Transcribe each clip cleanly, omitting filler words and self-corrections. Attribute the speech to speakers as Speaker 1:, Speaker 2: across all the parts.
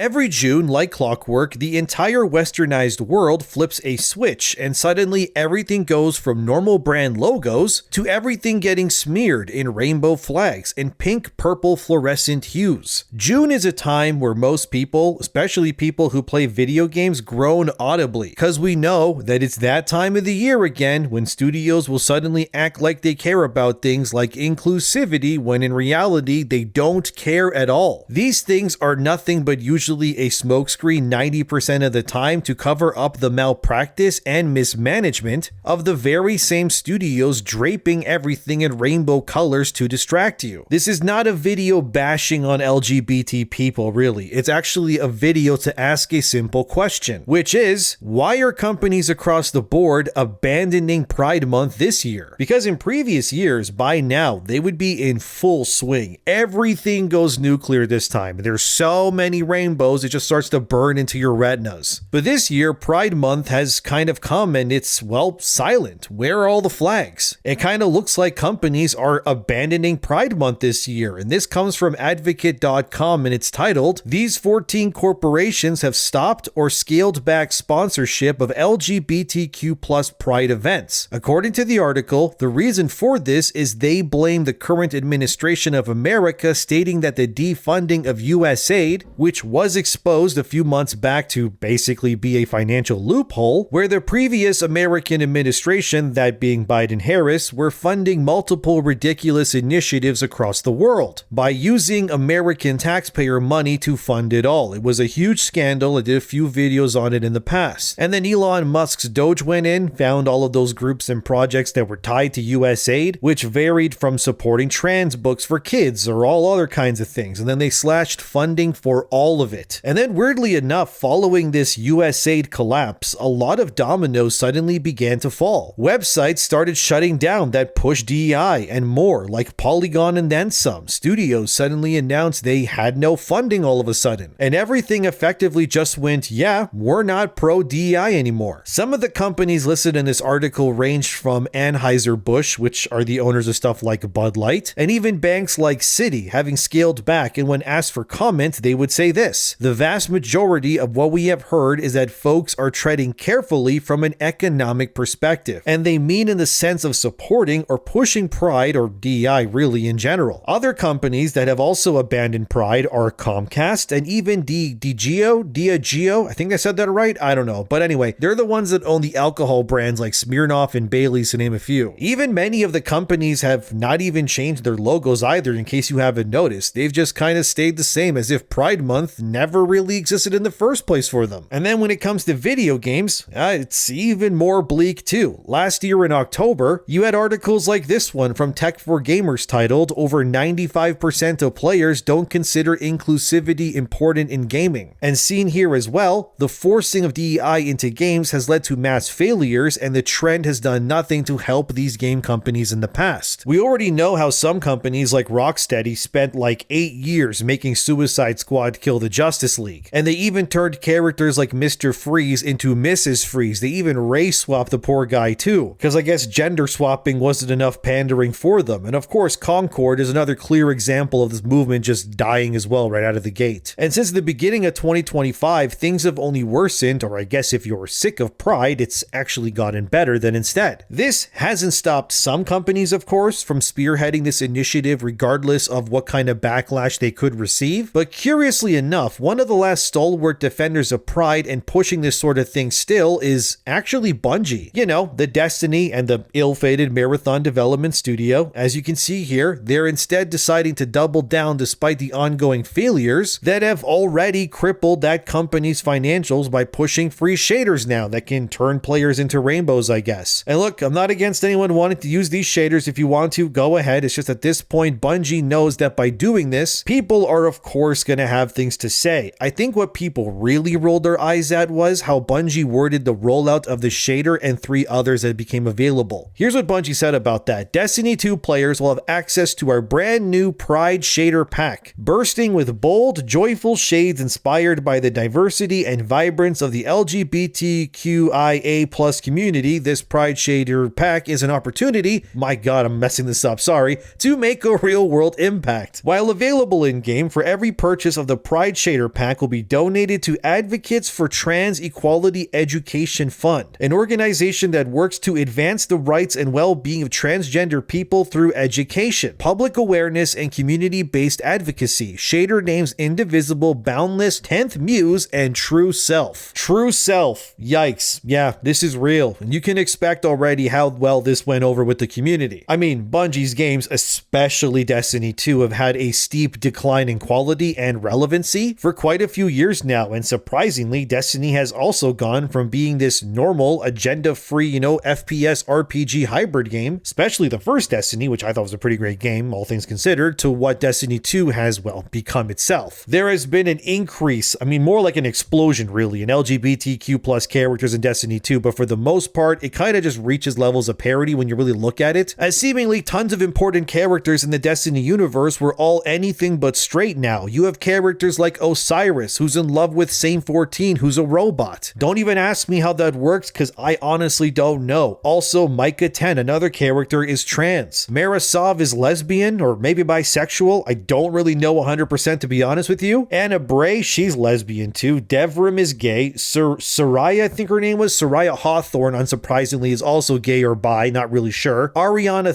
Speaker 1: Every June, like clockwork, the entire westernized world flips a switch and suddenly everything goes from normal brand logos to everything getting smeared in rainbow flags and pink, purple, fluorescent hues. June is a time where most people, especially people who play video games, groan audibly because we know that it's that time of the year again when studios will suddenly act like they care about things like inclusivity when in reality they don't care at all. These things are nothing but usually a smokescreen 90% of the time to cover up the malpractice and mismanagement of the very same studios draping everything in rainbow colors to distract you. This is not a video bashing on LGBT people, really. It's actually a video to ask a simple question, which is, why are companies across the board abandoning Pride Month this year? Because in previous years, by now, they would be in full swing. Everything goes nuclear this time. There's so many rainbows, it just starts to burn into your retinas. But this year, Pride Month has kind of come and it's, well, silent. Where are all the flags? It kind of looks like companies are abandoning Pride Month this year, and this comes from advocate.com and it's titled, "These 14 corporations have stopped or scaled back sponsorship of LGBTQ+ Pride events." According to the article, the reason for this is they blame the current administration of America, stating that the defunding of USAID, which was exposed a few months back to basically be a financial loophole, where the previous American administration, that being Biden-Harris, were funding multiple ridiculous initiatives across the world by using American taxpayer money to fund it all. It was a huge scandal. I did a few videos on it in the past. And then Elon Musk's Doge went in, found all of those groups and projects that were tied to USAID, which varied from supporting trans books for kids or all other kinds of things. And then they slashed funding for all of it. And then weirdly enough, following this USAID collapse, a lot of dominoes suddenly began to fall. Websites started shutting down that push DEI and more, like Polygon and then some. Studios suddenly announced they had no funding all of a sudden. And everything effectively just went, yeah, we're not pro DEI anymore. Some of the companies listed in this article ranged from Anheuser-Busch, which are the owners of stuff like Bud Light, and even banks like Citi having scaled back, and when asked for comment, they would say this: "The vast majority of what we have heard is that folks are treading carefully from an economic perspective, and they mean in the sense of supporting or pushing Pride or DEI really in general." Other companies that have also abandoned Pride are Comcast and even Diageo, I think I said that right, I don't know, but anyway, they're the ones that own the alcohol brands like Smirnoff and Bailey's to name a few. Even many of the companies have not even changed their logos either, in case you haven't noticed. They've just kind of stayed the same, as if Pride Month never really existed in the first place for them. And then when it comes to video games, it's even more bleak too. Last year in October, you had articles like this one from Tech4Gamers titled, "Over 95% of players don't consider inclusivity important in gaming." And seen here as well, the forcing of DEI into games has led to mass failures, and the trend has done nothing to help these game companies in the past. We already know how some companies like Rocksteady spent like 8 years making Suicide Squad kill the Justice League, and they even turned characters like Mr. Freeze into Mrs. Freeze. They even race swapped the poor guy too, because I guess gender swapping wasn't enough pandering for them. And of course, Concord is another clear example of this movement just dying as well right out of the gate. And since the beginning of 2025, things have only worsened, or I guess if you're sick of Pride, it's actually gotten better than instead. This hasn't stopped some companies, of course, from spearheading this initiative regardless of what kind of backlash they could receive. But curiously enough, one of the last stalwart defenders of Pride and pushing this sort of thing still is actually Bungie. You know, the Destiny and the ill-fated Marathon Development Studio. As you can see here, they're instead deciding to double down despite the ongoing failures that have already crippled that company's financials by pushing free shaders now that can turn players into rainbows, I guess. And look, I'm not against anyone wanting to use these shaders. If you want to, go ahead. It's just at this point, Bungie knows that by doing this, people are of course going to have things to say. I think what people really rolled their eyes at was how Bungie worded the rollout of the shader and 3 others that became available. Here's what Bungie said about that. "Destiny 2 players will have access to our brand new Pride Shader Pack, bursting with bold, joyful shades inspired by the diversity and vibrance of the LGBTQIA+ community. This Pride Shader Pack is an opportunity," my god, I'm messing this up, sorry, "to make a real-world impact. While available in-game, for every purchase of the Pride Shader shader pack will be donated to Advocates for Trans Equality Education Fund, an organization that works to advance the rights and well-being of transgender people through education, public awareness, and community-based advocacy. Shader names Indivisible, Boundless, 10th Muse, and True Self. True Self. Yikes. Yeah, this is real, and you can expect already how well this went over with the community. I mean, Bungie's games, especially Destiny 2, have had a steep decline in quality and relevancy for quite a few years now, and surprisingly, Destiny has also gone from being this normal, agenda-free, FPS RPG hybrid game, especially the first Destiny, which I thought was a pretty great game, all things considered, to what Destiny 2 has, well, become itself. There has been an increase, more like an explosion really, in LGBTQ plus characters in Destiny 2, but for the most part, it kind of just reaches levels of parity when you really look at it, as seemingly tons of important characters in the Destiny universe were all anything but straight now. You have characters like Osiris, who's in love with Saint 14, who's a robot. Don't even ask me how that works, because I honestly don't know. Also, Micah 10, another character, is trans. Mara Sov is lesbian, or maybe bisexual. I don't really know 100% to be honest with you. Anna Bray, she's lesbian too. Devrim is gay. Soraya, I think her name was, Soraya Hawthorne, unsurprisingly, is also gay or bi, not really sure. Ariana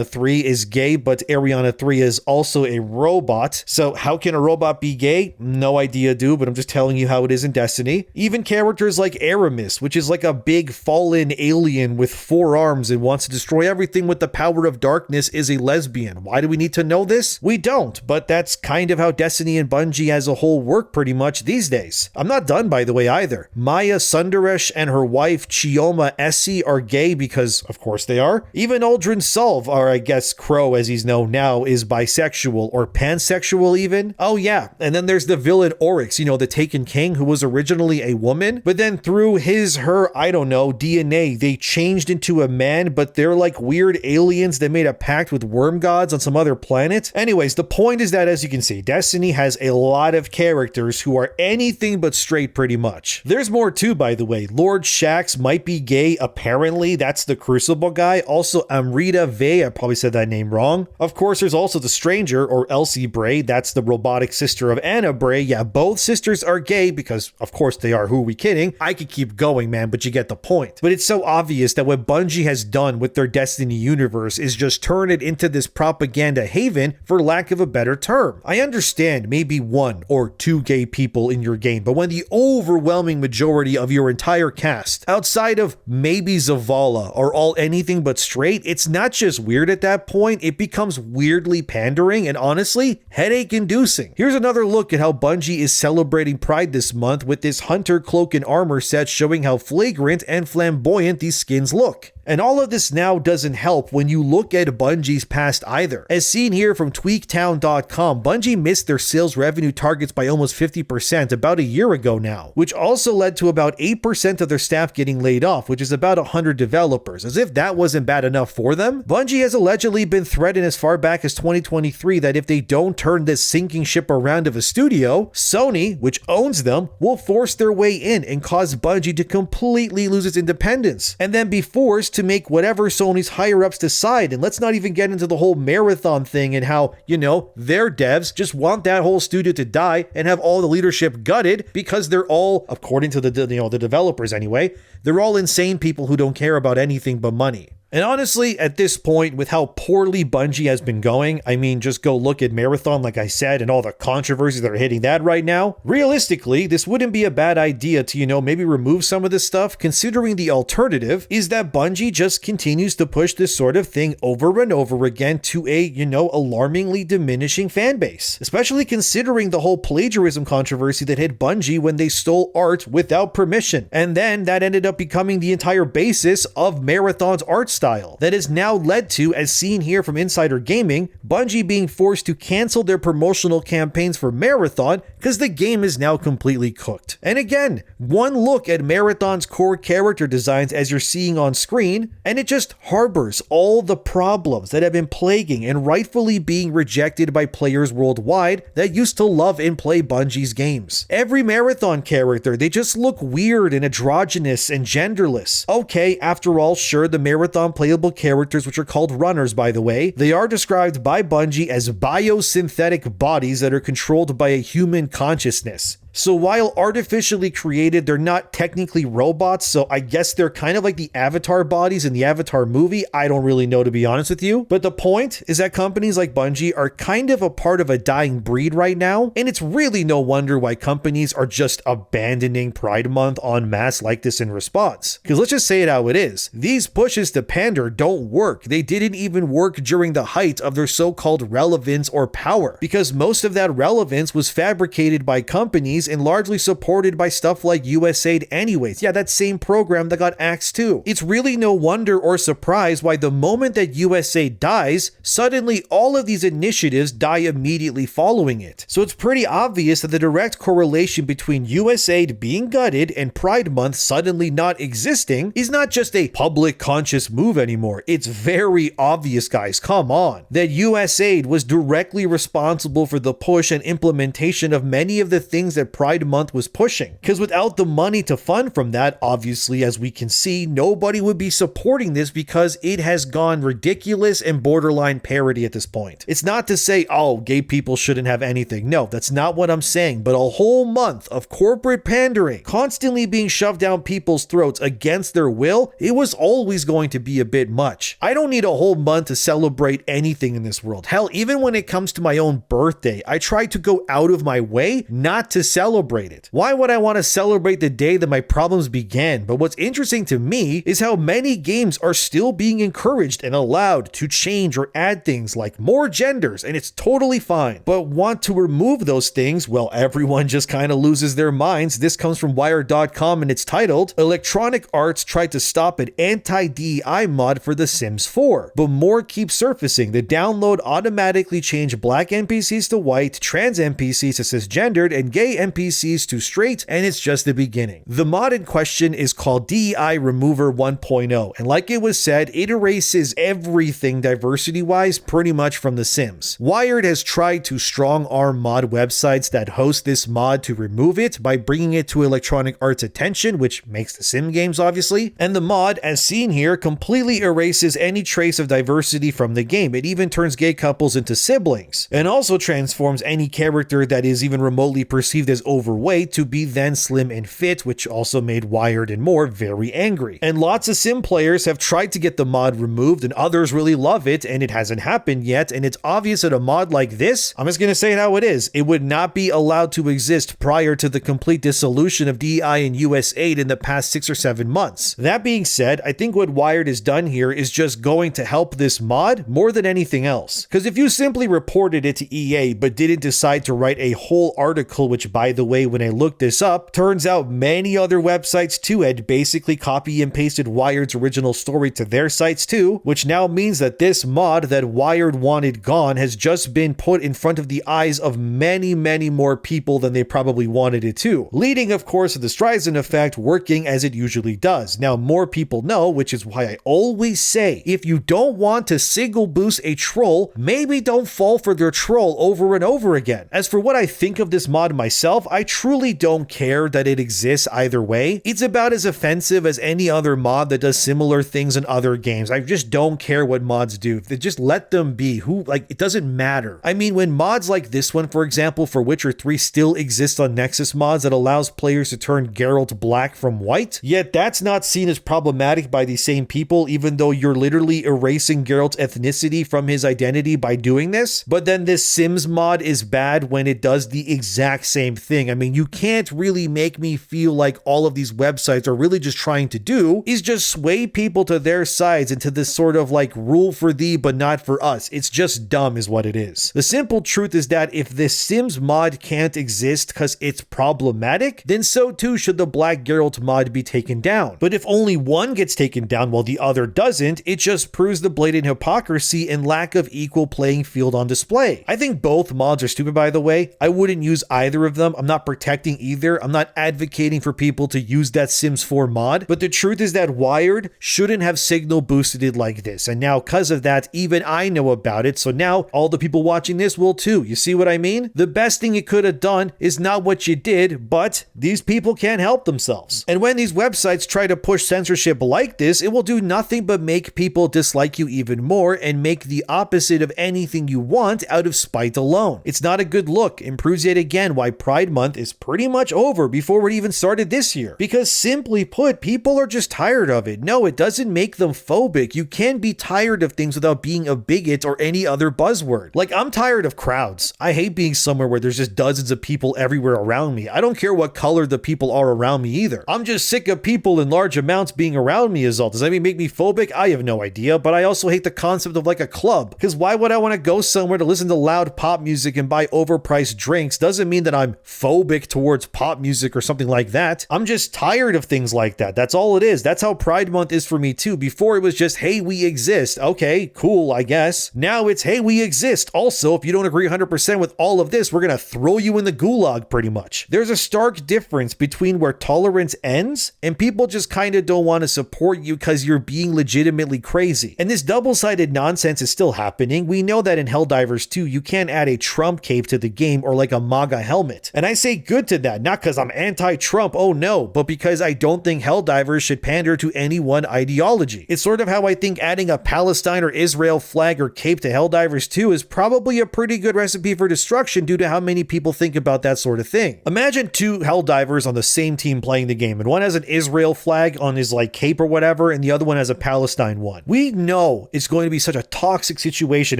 Speaker 1: 3 is gay, but Ariana 3 is also a robot. So how can a robot be gay? No idea, dude, but I'm just telling you how it is in Destiny. Even characters like Aramis, which is like a big fallen alien with 4 arms and wants to destroy everything with the power of darkness, is a lesbian. Why do we need to know this? We don't, but that's kind of how Destiny and Bungie as a whole work pretty much these days. I'm not done, by the way, either. Maya Sundaresh and her wife Chioma Essie are gay because, of course, they are. Even Aldrin Sulv, or I guess Crow as he's known now, is bisexual or pansexual even. Oh yeah, and then there's the villain Oryx, the Taken King, who was originally a woman, but then through her, I don't know, DNA, they changed into a man, but they're like weird aliens that made a pact with worm gods on some other planet. Anyways, the point is that, as you can see, Destiny has a lot of characters who are anything but straight pretty much. There's more too, by the way. Lord Shaxx might be gay, apparently. That's the Crucible guy. Also, Amrita Vey, I probably said that name wrong. Of course, there's also the Stranger, or Elsie Bray. That's the robotic sister of Anna Bray. Yeah, both sisters are gay because, of course, they are. Who are we kidding? I could keep going, man, but you get the point. But it's so obvious that what Bungie has done with their Destiny universe is just turn it into this propaganda haven, for lack of a better term. I understand maybe 1 or 2 gay people in your game, but when the overwhelming majority of your entire cast, outside of maybe Zavala, are all anything but straight, it's not just weird at that point, it becomes weirdly pandering and honestly, headache-inducing. Here's another look at how Bungie is celebrating Pride this month with this Hunter cloak and armor set showing how flagrant and flamboyant these skins look. And all of this now doesn't help when you look at Bungie's past either. As seen here from tweaktown.com, Bungie missed their sales revenue targets by almost 50% about a year ago now, which also led to about 8% of their staff getting laid off, which is about 100 developers. As if that wasn't bad enough for them, Bungie has allegedly been threatened as far back as 2023 that if they don't turn this sinking ship around of a studio, Sony, which owns them, will force their way in and cause Bungie to completely lose its independence, and then be forced to make whatever Sony's higher-ups decide. And let's not even get into the whole Marathon thing and how, their devs just want that whole studio to die and have all the leadership gutted because they're all, according to the developers anyway, they're all insane people who don't care about anything but money. And honestly, at this point, with how poorly Bungie has been going, just go look at Marathon, like I said, and all the controversies that are hitting that right now. Realistically, this wouldn't be a bad idea to, maybe remove some of this stuff, considering the alternative is that Bungie just continues to push this sort of thing over and over again to a, alarmingly diminishing fan base. Especially considering the whole plagiarism controversy that hit Bungie when they stole art without permission. And then that ended up becoming the entire basis of Marathon's art style. That has now led to, as seen here from Insider Gaming, Bungie being forced to cancel their promotional campaigns for Marathon because the game is now completely cooked. And again, one look at Marathon's core character designs as you're seeing on screen, and it just harbors all the problems that have been plaguing and rightfully being rejected by players worldwide that used to love and play Bungie's games. Every Marathon character, they just look weird and androgynous and genderless. Okay, after all, sure, the Marathon non-playable characters which are called runners, by the way. They are described by Bungie as biosynthetic bodies that are controlled by a human consciousness. So while artificially created, they're not technically robots, so I guess they're kind of like the Avatar bodies in the Avatar movie. I don't really know, to be honest with you. But the point is that companies like Bungie are kind of a part of a dying breed right now, and it's really no wonder why companies are just abandoning Pride Month en masse like this in response. Because let's just say it how it is. These pushes to pander don't work. They didn't even work during the height of their so-called relevance or power, because most of that relevance was fabricated by companies and largely supported by stuff like USAID anyways. Yeah, that same program that got axed too. It's really no wonder or surprise why the moment that USAID dies, suddenly all of these initiatives die immediately following it. So it's pretty obvious that the direct correlation between USAID being gutted and Pride Month suddenly not existing is not just a public conscious move anymore. It's very obvious, guys, come on, that USAID was directly responsible for the push and implementation of many of the things that Pride Month was pushing. Because without the money to fund from that, obviously, as we can see, nobody would be supporting this because it has gone ridiculous and borderline parody at this point. It's not to say, oh, gay people shouldn't have anything. No, that's not what I'm saying, but a whole month of corporate pandering, constantly being shoved down people's throats against their will, it was always going to be a bit much. I don't need a whole month to celebrate anything in this world. Hell, even when it comes to my own birthday, I try to go out of my way not to celebrate it. Why would I want to celebrate the day that my problems began? But what's interesting to me is how many games are still being encouraged and allowed to change or add things like more genders, and it's totally fine. But want to remove those things, well, everyone just kind of loses their minds. This comes from Wired.com and it's titled, Electronic Arts tried to stop an anti-DEI mod for The Sims 4, but more keeps surfacing. The download automatically changed black NPCs to white, trans NPCs to cisgendered, and gay NPCs to straight, and it's just the beginning. The mod in question is called DEI Remover 1.0, and like it was said, it erases everything diversity-wise pretty much from The Sims. Wired has tried to strong-arm mod websites that host this mod to remove it by bringing it to Electronic Arts' attention, which makes the Sim games obviously, and the mod, as seen here, completely erases any trace of diversity from the game. It even turns gay couples into siblings, and also transforms any character that is even remotely perceived as overweight to be then slim and fit, which also made Wired and more very angry. And lots of Sim players have tried to get the mod removed, and others really love it, and it hasn't happened yet, and it's obvious that a mod like this, I'm just gonna say it how it is, it would not be allowed to exist prior to the complete dissolution of DEI and USAID in the past 6 or 7 months. That being said, I think what Wired has done here is just going to help this mod more than anything else. Because if you simply reported it to EA but didn't decide to write a whole article, which by the way, when I looked this up, turns out many other websites too had basically copy and pasted Wired's original story to their sites too, which now means that this mod that Wired wanted gone has just been put in front of the eyes of many more people than they probably wanted it to, leading of course to the Streisand effect working as it usually does. Now more people know, which is why I always say, if you don't want to signal boost a troll, maybe don't fall for their troll over and over again. As for what I think of this mod myself, I truly don't care that it exists either way. It's about as offensive as any other mod that does similar things in other games. I just don't care what mods do. They just let them be. It doesn't matter. I mean, when mods like this one, for example, for Witcher 3 still exist on Nexus mods that allows players to turn Geralt black from white, yet that's not seen as problematic by these same people, even though you're literally erasing Geralt's ethnicity from his identity by doing this. But then this Sims mod is bad when it does the exact same thing. I mean, you can't really make me feel like all of these websites are really just trying to do is just sway people to their sides into this sort of like rule for thee but not for us. It's just dumb is what it is. The simple truth is that if this Sims mod can't exist because it's problematic, then so too should the Black Geralt mod be taken down. But if only one gets taken down while the other doesn't, it just proves the blatant hypocrisy and lack of equal playing field on display. I think both mods are stupid, by the way. I wouldn't use either of them I'm not protecting either. I'm not advocating for people to use that Sims 4 mod. But the truth is that Wired shouldn't have signal boosted it like this. And now because of that, even I know about it. So now all the people watching this will too. You see what I mean? The best thing it could have done is not what you did, but these people can't help themselves. And when these websites try to push censorship like this, it will do nothing but make people dislike you even more and make the opposite of anything you want out of spite alone. It's not a good look and proves yet again why Pride Month is pretty much over before it even started this year. Because simply put, people are just tired of it. No, it doesn't make them phobic. You can be tired of things without being a bigot or any other buzzword. Like, I'm tired of crowds. I hate being somewhere where there's just dozens of people everywhere around me. I don't care what color the people are around me either. I'm just sick of people in large amounts being around me is all. Does that make me phobic? I have no idea, but I also hate the concept of like a club, because why would I want to go somewhere to listen to loud pop music and buy overpriced drinks? Doesn't mean that I'm phobic towards pop music or something like that. I'm just tired of things like that. That's all it is. That's how Pride Month is for me too. Before it was just, hey, we exist. Okay, cool, I guess. Now it's, hey, we exist. Also, if you don't agree 100% with all of this, we're going to throw you in the gulag pretty much. There's a stark difference between where tolerance ends and people just kind of don't want to support you because you're being legitimately crazy. And this double-sided nonsense is still happening. We know that in Helldivers 2, you can't add a Trump cape to the game or like a MAGA helmet. And I say good to that, not because I'm anti-Trump, oh no, but because I don't think Helldivers should pander to any one ideology. It's sort of how I think adding a Palestine or Israel flag or cape to Helldivers 2 is probably a pretty good recipe for destruction due to how many people think about that sort of thing. Imagine two Helldivers on the same team playing the game, and one has an Israel flag on his like cape or whatever, and the other one has a Palestine one. We know it's going to be such a toxic situation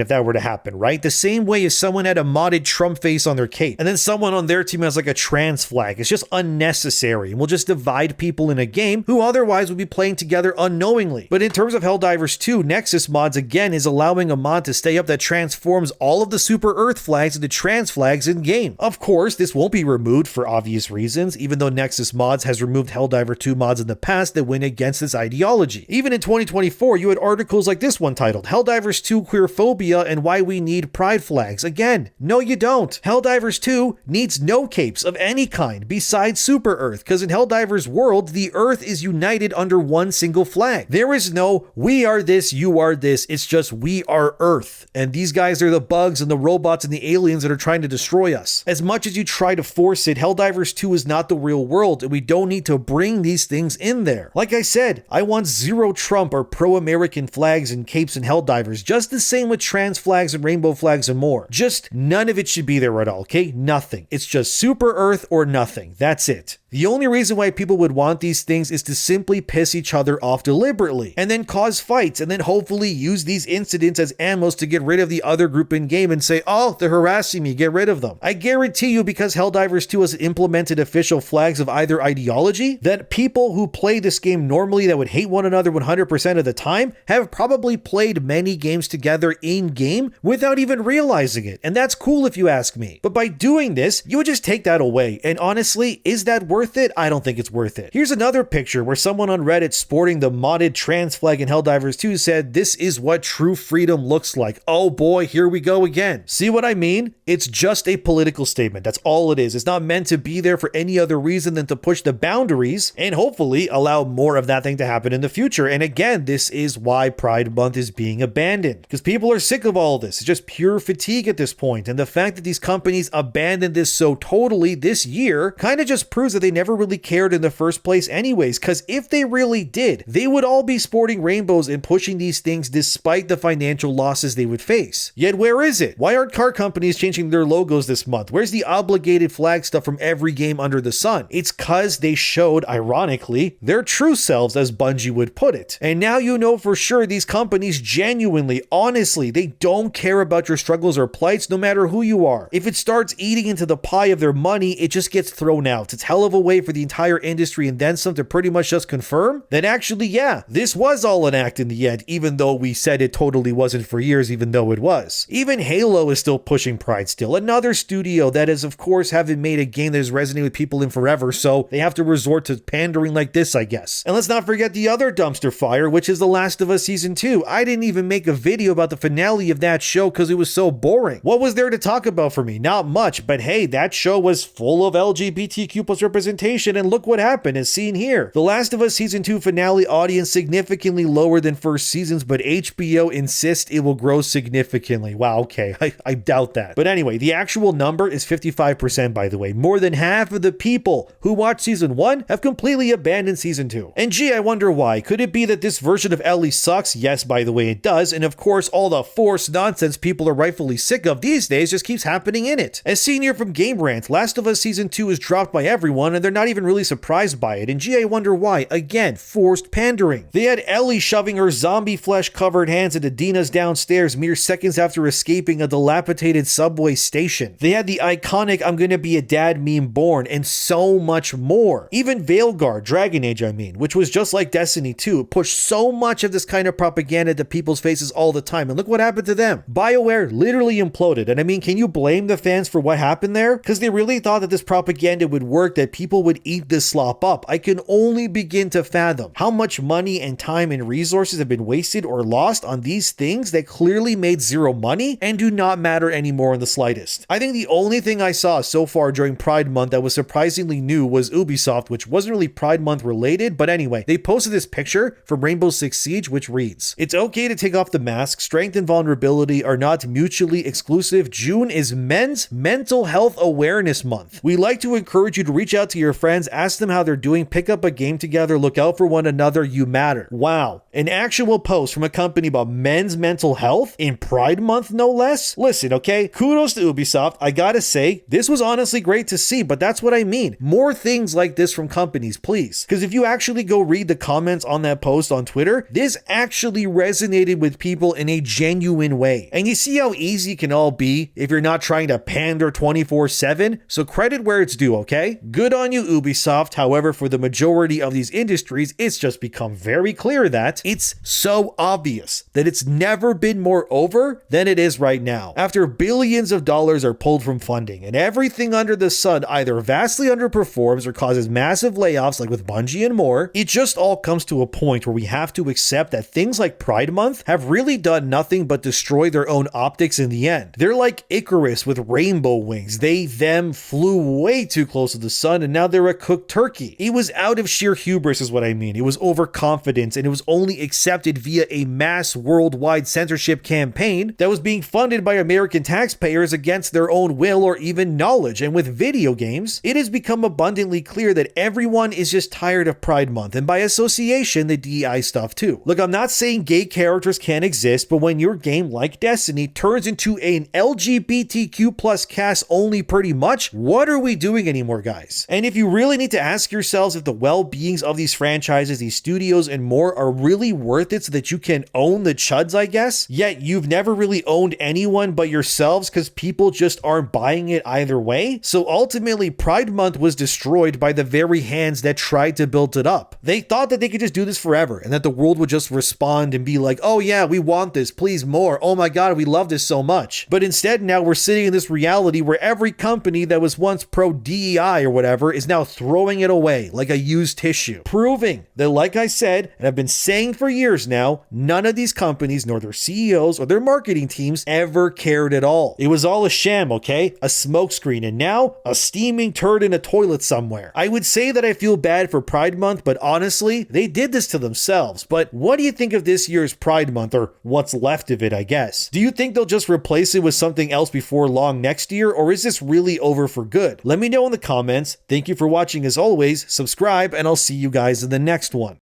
Speaker 1: if that were to happen, right? The same way as someone had a modded Trump face on their cape, and then someone on their team has like a trans flag. It's just unnecessary, and will just divide people in a game who otherwise would be playing together unknowingly. But in terms of Helldivers 2, Nexus Mods again is allowing a mod to stay up that transforms all of the Super Earth flags into trans flags in game. Of course, this won't be removed for obvious reasons, even though Nexus Mods has removed Helldiver 2 mods in the past that went against this ideology. Even in 2024, you had articles like this one titled, Helldivers 2 Queerphobia and Why We Need Pride Flags. Again, no you don't. Helldivers 2 needs no capes of any kind besides Super Earth, because in Helldivers world, the Earth is united under one single flag. There is no, we are this, you are this, it's just we are Earth, and these guys are the bugs and the robots and the aliens that are trying to destroy us. As much as you try to force it, Helldivers 2 is not the real world, and we don't need to bring these things in there. Like I said, I want zero Trump or pro-American flags and capes and Helldivers, just the same with trans flags and rainbow flags and more. Just none of it should be there at all, okay? Nothing. It's just Super Earth or nothing. That's it. The only reason why people would want these things is to simply piss each other off deliberately, and then cause fights, and then hopefully use these incidents as ammos to get rid of the other group in game and say, oh, they're harassing me, get rid of them. I guarantee you, because Helldivers 2 has implemented official flags of either ideology, that people who play this game normally that would hate one another 100% of the time have probably played many games together in game without even realizing it. And that's cool if you ask me. But by doing this, you would just take that away. And honestly, is that worth it? I don't think it's worth it. Here's another picture where someone on Reddit sporting the modded trans flag in Helldivers 2 said, this is what true freedom looks like. Oh boy, here we go again. See what I mean? It's just a political statement. That's all it is. It's not meant to be there for any other reason than to push the boundaries and hopefully allow more of that thing to happen in the future. And again, this is why Pride Month is being abandoned, because people are sick of all this. It's just pure fatigue at this point. And the fact that these companies abandoned this so totally this year kind of just proves that they never really cared in the first place anyways, because if they really did, they would all be sporting rainbows and pushing these things despite the financial losses they would face. Yet where is it? Why aren't car companies changing their logos this month? Where's the obligated flag stuff from every game under the sun? It's cause they showed, ironically, their true selves, as Bungie would put it. And now you know for sure these companies genuinely, honestly, they don't care about your struggles or plights no matter who you are. If it starts eating into the pie of their money, it just gets thrown out. It's hell of a way for the entire industry and then some to pretty much just confirm that actually, yeah, this was all an act in the end, even though we said it totally wasn't for years, even though it was. Even Halo is still pushing Pride still. Another studio that is, of course, haven't made a game that has resonated with people in forever, so they have to resort to pandering like this, I guess. And let's not forget the other dumpster fire, which is The Last of Us Season 2. I didn't even make a video about the finale of that show because it was so boring. What was there to talk about for me? Not much, but hey, that show was full of LGBTQ plus representation, and look what happened as seen here. The Last of Us Season 2 finale audience significantly lower than first seasons, but HBO insists it will grow significantly. Wow, okay, I doubt that. But anyway, the actual number is 55%, by the way. More than half of the people who watched Season 1 have completely abandoned Season 2. And gee, I wonder why. Could it be that this version of Ellie sucks? Yes, by the way, it does. And of course, all the forced nonsense people are rightfully sick of these days just keeps happening in it. As seen here from Game Rant, Last of Us Season 2 is dropped by everyone, and they're not even really surprised by it. And gee, I wonder why. Again, forced pandering. They had Ellie shoving her zombie flesh-covered hands into Dina's downstairs mere seconds after escaping a dilapidated subway station. They had the iconic "I'm gonna be a dad" meme born, and so much more. Even Veilguard, Dragon Age I mean, which was just like Destiny 2, pushed so much of this kind of propaganda to people's faces all the time, and look what happened to them. BioWare literally imploded, and I mean, can you blame the fans for what happened there? Because they really thought that this propaganda would work, that people would eat this slop up. I can only begin to fathom how much money and time and resources have been wasted or lost on these things that clearly made zero money and do not matter anymore in the slightest. I think the only thing I saw so far during Pride Month that was surprisingly new was Ubisoft, which wasn't really Pride Month related, but anyway, they posted this picture from Rainbow Six Siege, which reads, "It's okay to take off the mask. Strength and vulnerability are not mutually exclusive. June is Men's Mental Health Awareness Month. We like to encourage you to reach out to your friends, ask them how they're doing, pick up a game together, look out for one another. You matter." Wow. An actual post from a company about men's mental health in Pride Month, no less? Listen, okay? Kudos to Ubisoft. I gotta say, this was honestly great to see, but that's what I mean. More things like this from companies, please. Because if you actually go read the comments on that post on Twitter, this actually resonated with people in a genuine way. And you see how easy it can all be if you're not trying to pander 24/7? So credit where it's due, okay? Good on you, Ubisoft. However, for the majority of these industries, it's just become very clear that it's so obvious that it's never been more over than it is right now. After billions of dollars are pulled from funding and everything under the sun either vastly underperforms or causes massive layoffs like with Bungie and more, it just all comes to a point where we have to accept that things like Pride Month have really done nothing but destroy their own optics in the end. They're like Icarus with rainbow wings. Them flew way too close to the sun, and now they're a cooked turkey. It was out of sheer hubris is what I mean. It was overconfidence, and it was only accepted via a mass worldwide censorship campaign that was being funded by American taxpayers against their own will or even knowledge. And with video games, it has become abundantly clear that everyone is just tired of Pride Month, and by association, the DEI stuff too. Look, I'm not saying gay characters can't exist, but when your game, like Destiny, turns into an LGBTQ plus cast only pretty much, what are we doing anymore, guys? And if you really need to ask yourselves if the well-beings of these franchises, these studios, and more are really worth it so that you can own the chuds, I guess, yet you've never really owned anyone but yourselves because people just aren't buying it either way. So ultimately, Pride Month was destroyed by the very hands that tried to build it up. They thought that they could just do this forever and that the world would just respond and be like, "Oh yeah, we want this, please more. Oh my god, we love this so much." But instead, now we're sitting in this reality where every company that was once pro DEI or whatever is now throwing it away like a used tissue, proving that, like I said, and I've been saying for years now, none of these companies, nor their CEOs or their marketing teams, ever cared at all. It was all a sham, okay? A smokescreen, and now a steaming turd in a toilet somewhere. I would say that I feel bad for Pride Month, but honestly, they did this to themselves. But what do you think of this year's Pride Month, or what's left of it, I guess? Do you think they'll just replace it with something else before long next year, or is this really over for good? Let me know in the comments. Thank you for watching as always, subscribe, and I'll see you guys in the next one.